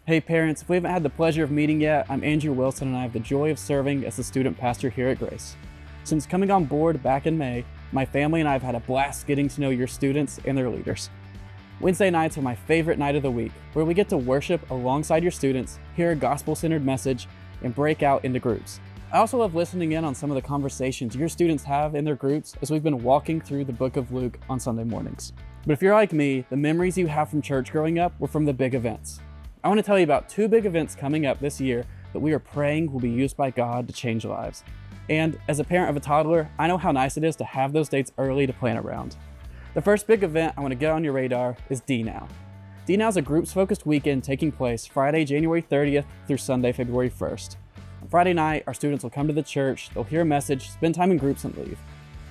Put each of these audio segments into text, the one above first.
Hey parents, if we haven't had the pleasure of meeting yet, I'm Andrew Wilson and I have the joy of serving as the student pastor here at Grace. Since coming on board back in May, my family and I have had a blast getting to know your students and their leaders. Wednesday nights are my favorite night of the week, where we get to worship alongside your students, hear a gospel-centered message, and break out into groups. I also love listening in on some of the conversations your students have in their groups as we've been walking through the book of Luke on Sunday mornings. But if you're like me, the memories you have from church growing up were from the big events. I want to tell you about two big events coming up this year that we are praying will be used by God to change lives. And as a parent of a toddler, I know how nice it is to have those dates early to plan around. The first big event I want to get on your radar is D-Now. D-Now is a groups-focused weekend taking place Friday, January 30th through Sunday, February 1st. On Friday night, our students will come to the church, they'll hear a message, spend time in groups, and leave.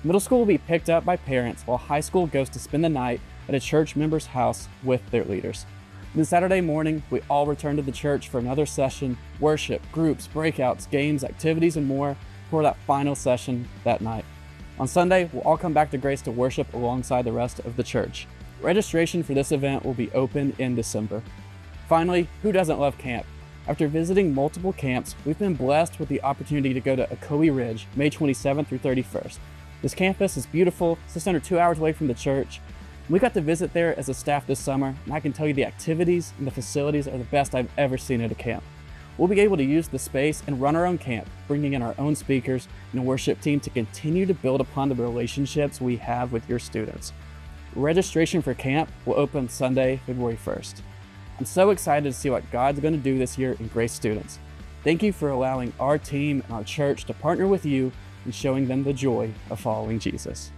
Middle school will be picked up by parents, while high school goes to spend the night at a church member's house with their leaders. Then Saturday morning, we all return to the church for another session, worship, groups, breakouts, games, activities, and more for that final session that night. On Sunday, we'll all come back to Grace to worship alongside the rest of the church. Registration for this event will be open in December. Finally, who doesn't love camp? After visiting multiple camps, we've been blessed with the opportunity to go to Ocoee Ridge, May 27th through 31st. This campus is beautiful, it's just under 2 hours away from the church. We got to visit there as a staff this summer, and I can tell you the activities and the facilities are the best I've ever seen at a camp. We'll be able to use the space and run our own camp, bringing in our own speakers and a worship team to continue to build upon the relationships we have with your students. Registration for camp will open Sunday, February 1st. I'm so excited to see what God's going to do this year in Grace students. Thank you for allowing our team and our church to partner with you in showing them the joy of following Jesus.